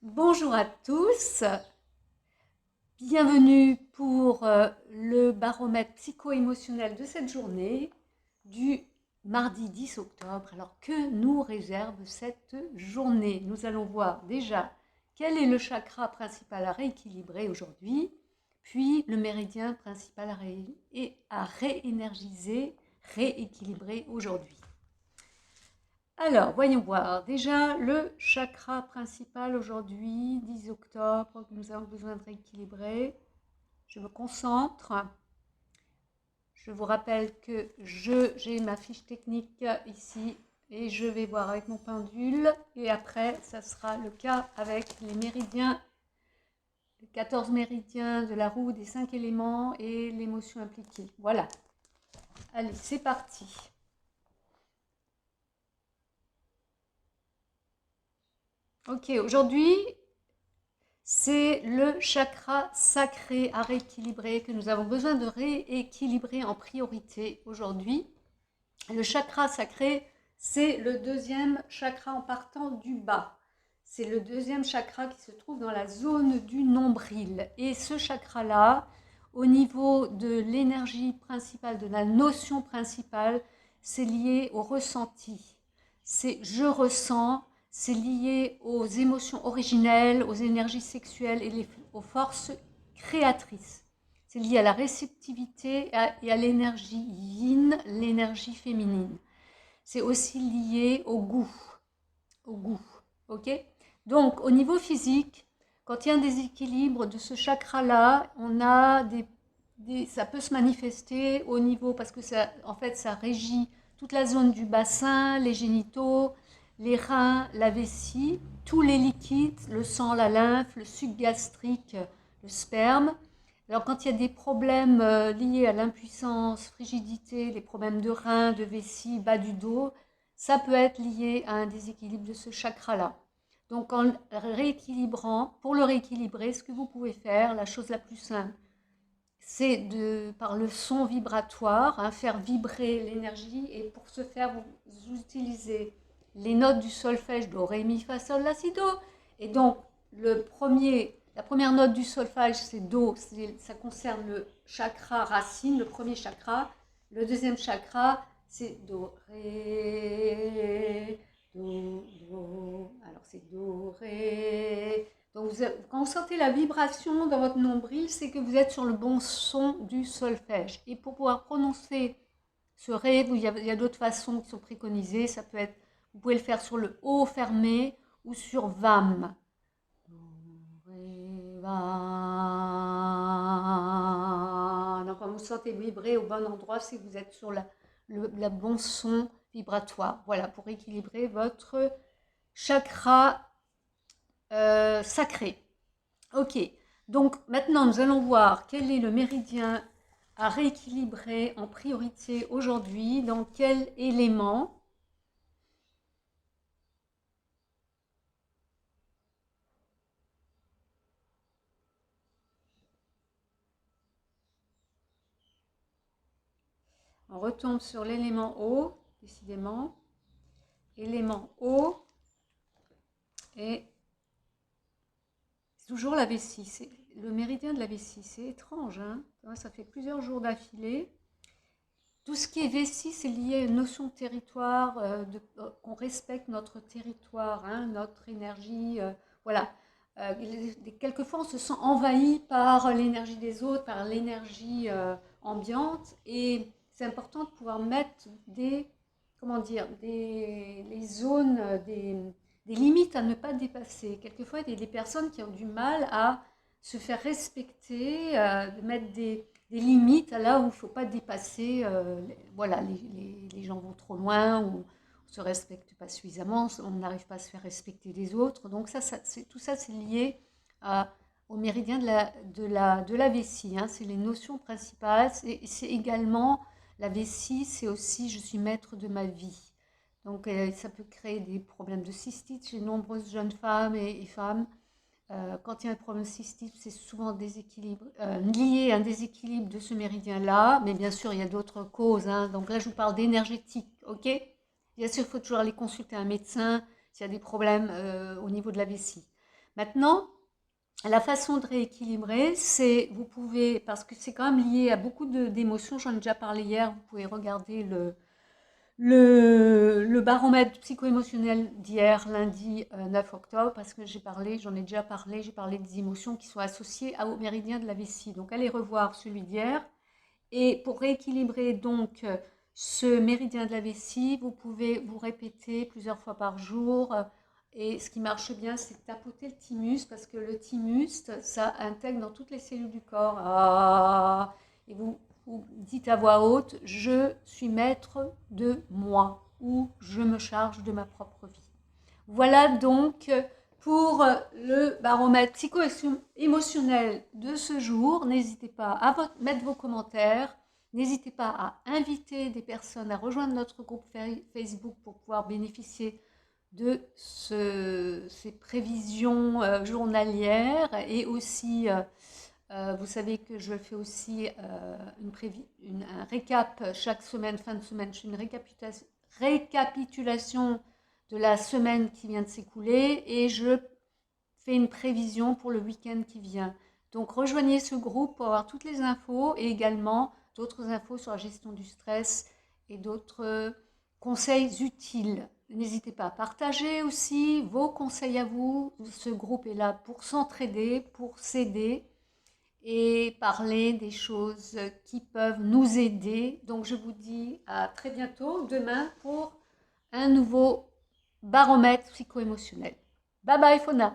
Bonjour à tous, bienvenue pour le baromètre psycho-émotionnel de cette journée du mardi 10 octobre. Alors que nous réserve cette journée? Nous allons voir déjà quel est le chakra principal à rééquilibrer aujourd'hui, puis le méridien principal à réénergiser, rééquilibrer aujourd'hui. Alors, voyons voir. Déjà, le chakra principal aujourd'hui, 10 octobre, que nous avons besoin de rééquilibrer. Je me concentre. Je vous rappelle que j'ai ma fiche technique ici et je vais voir avec mon pendule. Et après, ça sera le cas avec les méridiens, les 14 méridiens de la roue des 5 éléments et l'émotion impliquée. Voilà. Allez, c'est parti. Ok, aujourd'hui, c'est le chakra sacré à rééquilibrer, que nous avons besoin de rééquilibrer en priorité aujourd'hui. Le chakra sacré, c'est le deuxième chakra en partant du bas. C'est le deuxième chakra qui se trouve dans la zone du nombril. Et ce chakra-là, au niveau de l'énergie principale, de la notion principale, c'est lié au ressenti. C'est je ressens, c'est lié aux émotions originelles, aux énergies sexuelles et aux forces créatrices. C'est lié à la réceptivité et à l'énergie yin, l'énergie féminine. C'est aussi lié au goût. Au goût. Ok? Donc, au niveau physique, quand il y a un déséquilibre de ce chakra-là, on a ça peut se manifester au niveau, parce que ça, en fait, ça régit toute la zone du bassin, les génitaux, les reins, la vessie, tous les liquides, le sang, la lymphe, le suc gastrique, le sperme. Alors quand il y a des problèmes liés à l'impuissance, frigidité, les problèmes de reins, de vessie, bas du dos, ça peut être lié à un déséquilibre de ce chakra-là. Donc en rééquilibrant, pour le rééquilibrer, ce que vous pouvez faire, la chose la plus simple, c'est par le son vibratoire, faire vibrer l'énergie. Et pour ce faire, vous utilisez les notes du solfège do, ré, mi, fa, sol, la, si, do. Et donc, la première note du solfège, c'est do, ça concerne le chakra racine, le premier chakra. Le deuxième chakra, c'est do, ré, do. Alors, c'est do, ré, donc quand vous sentez la vibration dans votre nombril, c'est que vous êtes sur le bon son du solfège. Et pour pouvoir prononcer ce ré, il y a d'autres façons qui sont préconisées. Ça peut être, vous pouvez le faire sur le haut fermé ou sur vam. Ré, va. Donc quand vous sentez vibrer au bon endroit, c'est que vous êtes sur le bon son vibratoire. Voilà, pour équilibrer votre chakra sacré. Ok, donc maintenant nous allons voir quel est le méridien à rééquilibrer en priorité aujourd'hui, dans quel élément. On retombe sur l'élément eau, décidément. Élément eau, et c'est toujours la vessie, c'est le méridien de la vessie. C'est étrange, hein, ça fait plusieurs jours d'affilée. Tout ce qui est vessie, c'est lié à une notion de territoire, qu'on respecte notre territoire, hein, notre énergie. Voilà. Quelquefois, on se sent envahi par l'énergie des autres, par l'énergie ambiante. Et c'est important de pouvoir mettre comment dire, les zones, des limites à ne pas dépasser. Quelquefois, il y a des personnes qui ont du mal à se faire respecter, de mettre des limites là où il ne faut pas dépasser. Voilà, les gens vont trop loin ou on ne se respecte pas suffisamment, on n'arrive pas à se faire respecter des autres. Donc tout ça, c'est lié au méridien de la vessie, hein. C'est les notions principales. C'est également, la vessie, c'est aussi je suis maître de ma vie. Donc ça peut créer des problèmes de cystite chez de nombreuses jeunes femmes et femmes. Quand il y a un problème cystique, c'est souvent lié à un déséquilibre de ce méridien-là, mais bien sûr, il y a d'autres causes, hein. Donc là, je vous parle d'énergétique, ok? Bien sûr, il faut toujours aller consulter un médecin s'il y a des problèmes au niveau de la vessie. Maintenant, la façon de rééquilibrer, c'est, vous pouvez, parce que c'est quand même lié à beaucoup d'émotions, j'en ai déjà parlé hier, vous pouvez regarder le baromètre psycho-émotionnel d'hier, lundi 9 octobre, parce que j'en ai déjà parlé, j'ai parlé des émotions qui sont associées au méridien de la vessie. Donc allez revoir celui d'hier. Et pour rééquilibrer donc ce méridien de la vessie, vous pouvez vous répéter plusieurs fois par jour. Et ce qui marche bien, c'est de tapoter le thymus, parce que le thymus, ça intègre dans toutes les cellules du corps. Ah, et vous dites à voix haute, je suis maître de moi, ou je me charge de ma propre vie. Voilà donc pour le baromètre psycho-émotionnel de ce jour. N'hésitez pas à mettre vos commentaires. N'hésitez pas à inviter des personnes à rejoindre notre groupe Facebook pour pouvoir bénéficier de ces prévisions journalières. Et aussi, vous savez que je fais aussi un récap chaque semaine, fin de semaine. Je fais une récapitulation de la semaine qui vient de s'écouler et je fais une prévision pour le week-end qui vient. Donc rejoignez ce groupe pour avoir toutes les infos et également d'autres infos sur la gestion du stress et d'autres conseils utiles. N'hésitez pas à partager aussi vos conseils à vous. Ce groupe est là pour s'entraider, pour s'aider et parler des choses qui peuvent nous aider. Donc je vous dis à très bientôt, demain, pour un nouveau baromètre psycho-émotionnel. Bye bye Fauna.